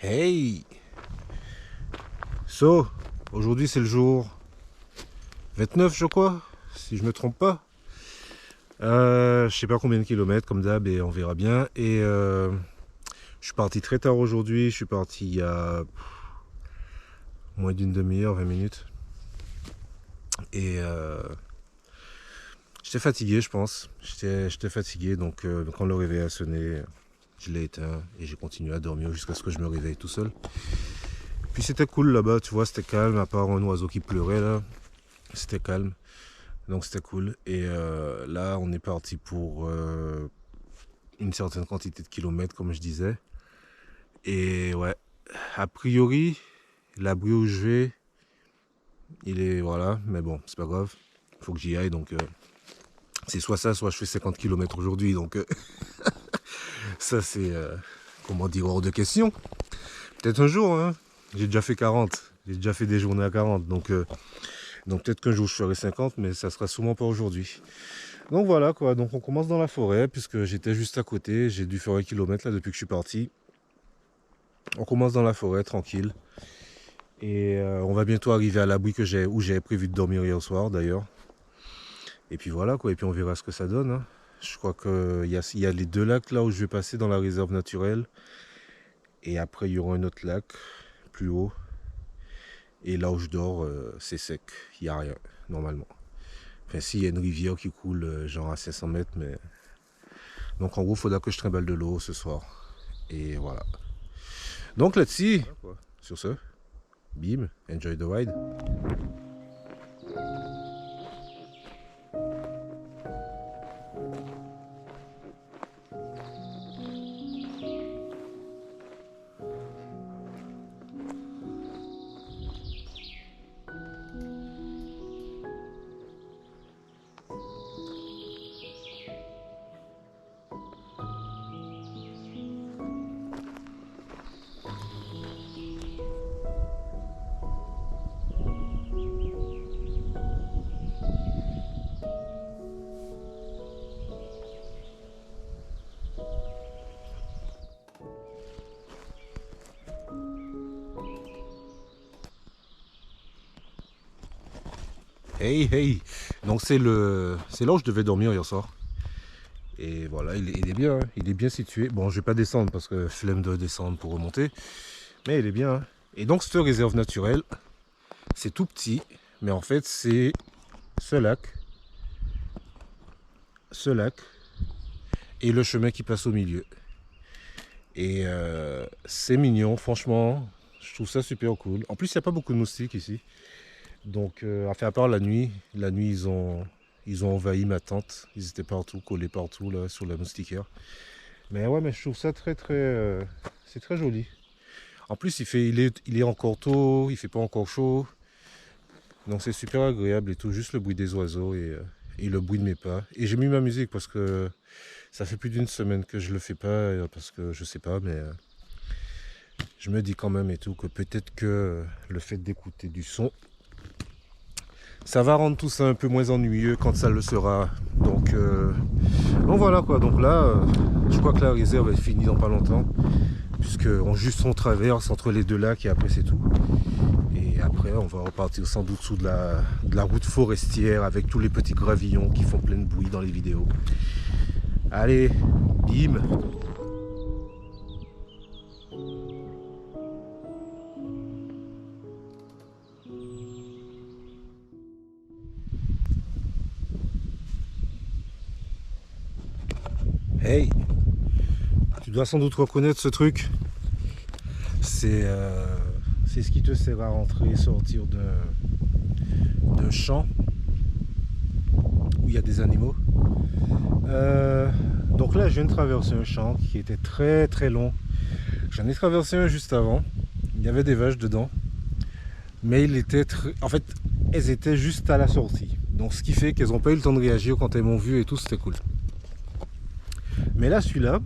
Hey! So, aujourd'hui c'est le jour 29 je crois, si je me trompe pas. Je sais pas combien de kilomètres comme d'hab et on verra bien. Et je suis parti très tard aujourd'hui, je suis parti il y a moins d'une demi-heure, 20 minutes. Et j'étais fatigué je pense, j'étais fatigué donc quand le réveil a sonné, je l'ai éteint et j'ai continué à dormir jusqu'à ce que je me réveille tout seul. Puis c'était cool là-bas, tu vois, c'était calme, à part un oiseau qui pleurait là, c'était calme, donc c'était cool. Et là, on est parti pour une certaine quantité de kilomètres, comme je disais. Et ouais, a priori, l'abri où je vais, il est, voilà, mais bon, c'est pas grave, il faut que j'y aille, donc c'est soit ça, soit je fais 50 km aujourd'hui, donc ça c'est, comment dire, hors de question. Peut-être un jour, hein. J'ai déjà fait 40, j'ai déjà fait des journées à 40, donc peut-être qu'un jour je ferai 50, mais ça sera sûrement pas aujourd'hui. Donc voilà quoi, donc on commence dans la forêt, puisque j'étais juste à côté, j'ai dû faire 1 kilomètre là depuis que je suis parti. On commence dans la forêt, tranquille. Et on va bientôt arriver à l'abri où j'avais prévu de dormir hier soir d'ailleurs. Et puis voilà quoi, et puis on verra ce que ça donne, hein. Je crois qu'il y a les deux lacs là où je vais passer dans la réserve naturelle. Et après il y aura un autre lac, plus haut. Et là où je dors, c'est sec, il n'y a rien, normalement. Enfin, si, il y a une rivière qui coule, genre à 500 mètres, mais... Donc en gros, il faudra que je trimballe de l'eau ce soir. Et voilà. Donc là-dessus, sur ce, bim, enjoy the ride. Hey, hey. Donc c'est là où je devais dormir hier soir. Et voilà, il est bien, hein. Il est bien situé. Bon, je vais pas descendre parce que flemme de descendre pour remonter. Mais il est bien, hein. Et donc cette réserve naturelle, c'est tout petit. Mais en fait, c'est ce lac, et le chemin qui passe au milieu. Et c'est mignon, franchement. Je trouve ça super cool. En plus, il n'y a pas beaucoup de moustiques ici. Donc, à part la nuit, ils ont envahi ma tente. Ils étaient partout, collés partout là sur la moustiquaire. Mais ouais, mais je trouve ça c'est très joli. En plus, il est encore tôt, il fait pas encore chaud. Donc c'est super agréable et tout, juste le bruit des oiseaux et le bruit de mes pas. Et j'ai mis ma musique parce que ça fait plus d'une semaine que je le fais pas, parce que je sais pas, mais je me dis quand même et tout que peut-être que le fait d'écouter du son, ça va rendre tout ça un peu moins ennuyeux quand ça le sera. Donc voilà quoi, donc là, je crois que la réserve est finie dans pas longtemps, puisque on traverse entre les deux lacs et après c'est tout. Et après on va repartir sans doute sous de la route forestière avec tous les petits gravillons qui font plein de bruit dans les vidéos. Allez, bim! Hey! Tu dois sans doute reconnaître ce truc. C'est ce qui te sert à rentrer et sortir d'un champ où il y a des animaux. Donc là, je viens de traverser un champ qui était très très long. J'en ai traversé un juste avant. Il y avait des vaches dedans. Mais en fait, elles étaient juste à la sortie. Donc ce qui fait qu'elles n'ont pas eu le temps de réagir quand elles m'ont vu et tout, c'était cool. Mais là, celui-là,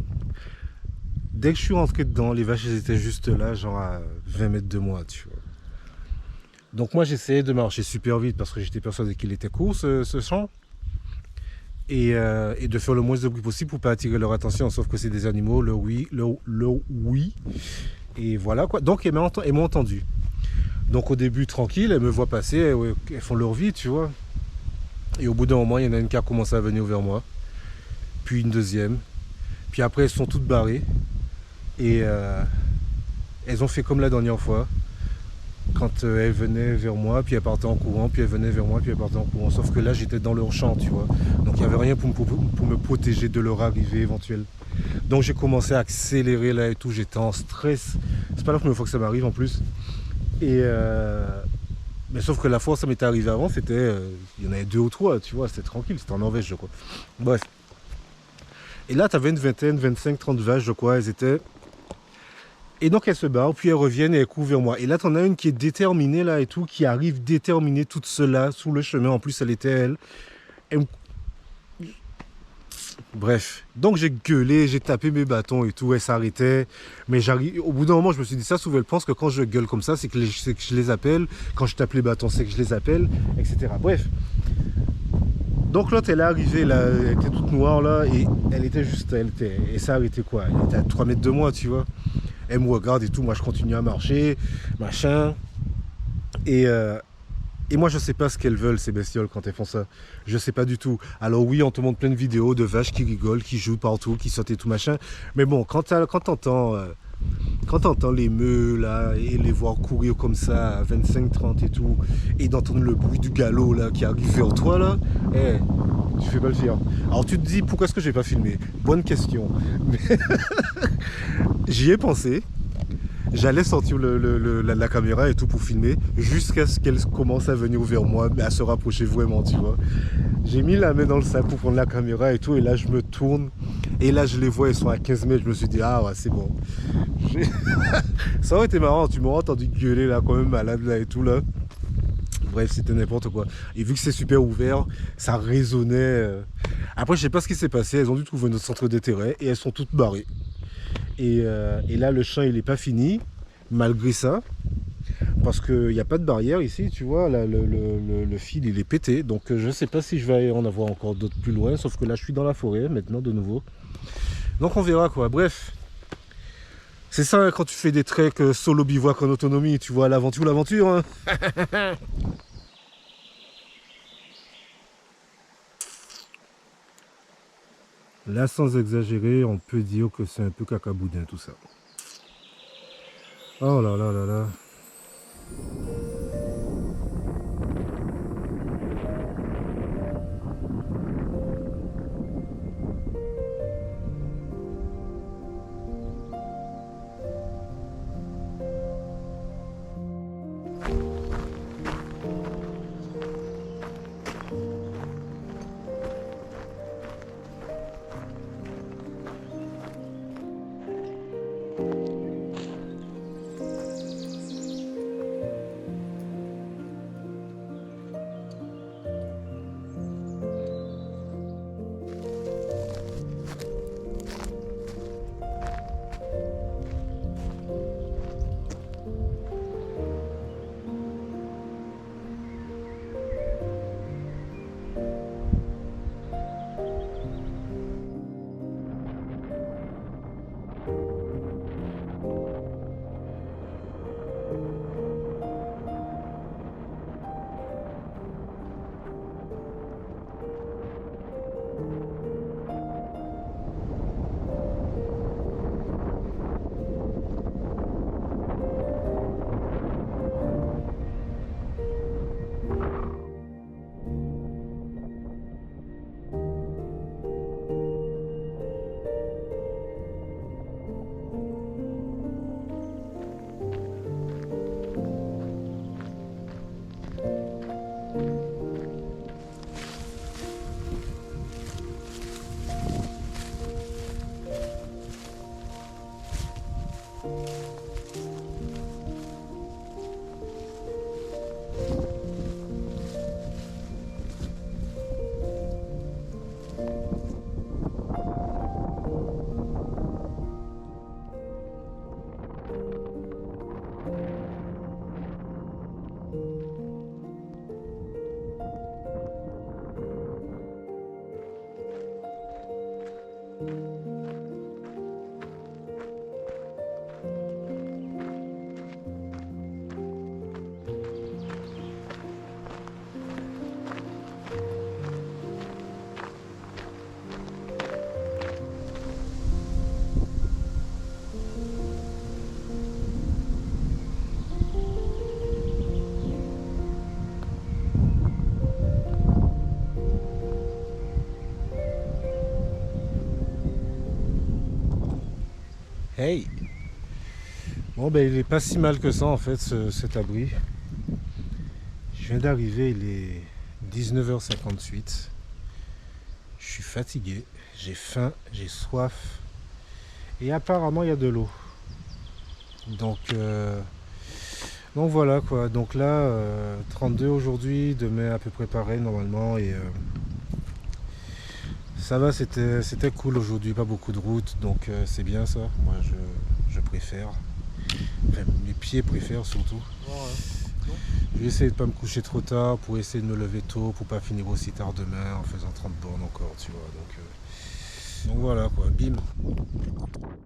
dès que je suis rentré dedans, les vaches elles étaient juste là, genre à 20 mètres de moi, tu vois. Donc moi j'essayais de marcher super vite parce que j'étais persuadé qu'il était court ce champ. Et de faire le moins de bruit possible pour pas attirer leur attention, sauf que c'est des animaux, le oui, Et voilà quoi. Donc elles m'ont entendu. Donc au début, tranquille, elles me voient passer, elles font leur vie, tu vois. Et au bout d'un moment, il y en a une qui a commencé à venir vers moi. Puis une deuxième. Puis après, elles sont toutes barrées. Et elles ont fait comme la dernière fois. Quand elles venaient vers moi, puis elles partaient en courant, puis elles venaient vers moi, puis elles partaient en courant. Sauf que là, j'étais dans leur champ, tu vois. Donc il n'y avait rien pour me protéger de leur arrivée éventuelle. Donc j'ai commencé à accélérer là et tout. J'étais en stress. C'est pas la première fois que ça m'arrive en plus. Et mais sauf que la fois où ça m'était arrivé avant, c'était. Il y en avait 2 ou 3, tu vois, c'était tranquille, c'était en Norvège, je crois. Bref. Et là, tu avais une vingtaine, 25, 30 vaches, je crois, elles étaient. Et donc elles se barrent, puis elles reviennent et elles courent vers moi. Et là, t'en as une qui est déterminée là et tout, qui arrive déterminée toute seule là, sous le chemin. En plus, elle était elle. Elle me- Bref. Donc j'ai gueulé, j'ai tapé mes bâtons et tout, elle s'arrêtait. Mais j'arrive. Au bout d'un moment, je me suis dit ça, souvent elle pense que quand je gueule comme ça, c'est que je les appelle. Quand je tape les bâtons, c'est que je les appelle, etc. Bref. Donc l'autre, elle est arrivée, là, elle était toute noire là, et elle était juste, et ça arrêtait quoi. Elle était à 3 mètres de moi, tu vois. Elle me regarde et tout, moi je continue à marcher, machin. Et, euh, et moi je sais pas ce qu'elles veulent ces bestioles quand elles font ça. Je sais pas du tout. Alors oui, on te montre plein de vidéos de vaches qui rigolent, qui jouent partout, qui sautent et tout machin. Mais bon, quand t'entends les meules là, et les voir courir comme ça à 25, 30 et tout, et d'entendre le bruit du galop là qui arrive vers toi là, tu fais pas le fier. Alors tu te dis pourquoi est-ce que j'ai pas filmé? Bonne question. Mais j'y ai pensé. J'allais sortir la caméra et tout pour filmer jusqu'à ce qu'elle commence à venir vers moi, à se rapprocher vraiment, tu vois. J'ai mis la main dans le sac pour prendre la caméra et tout, et là je me tourne, et là je les vois, ils sont à 15 mètres, je me suis dit, ah ouais, c'est bon. Ça aurait été marrant, tu m'aurais entendu gueuler là, quand même malade là et tout là. Bref, c'était n'importe quoi. Et vu que c'est super ouvert, ça résonnait. Après, je sais pas ce qui s'est passé, elles ont dû trouver notre centre d'intérêt, et elles sont toutes barrées. Et là, le champ, il n'est pas fini, malgré ça, parce qu'il n'y a pas de barrière ici, tu vois, là, le fil, il est pété, donc je ne sais pas si je vais en avoir encore d'autres plus loin, sauf que là, je suis dans la forêt, maintenant, de nouveau. Donc, on verra, quoi. Bref, c'est ça, hein, quand tu fais des treks solo bivouac en autonomie, tu vois, l'aventure, hein. Là, sans exagérer, on peut dire que c'est un peu cacaboudin, tout ça. Oh là là là là. Hey! Bon ben il est pas si mal que ça en fait cet abri. Je viens d'arriver, il est 19h58. Je suis fatigué, j'ai faim, j'ai soif. Et apparemment il y a de l'eau. Donc, donc voilà quoi. Donc là, 32 aujourd'hui, demain à peu près pareil normalement. Et ça va, c'était cool aujourd'hui, pas beaucoup de route. Donc c'est bien ça. Moi je préfère. Enfin, mes pieds préfèrent surtout. Je vais essayer de pas me coucher trop tard pour essayer de me lever tôt pour pas finir aussi tard demain en faisant 30 bornes encore, tu vois. Donc voilà quoi, bim.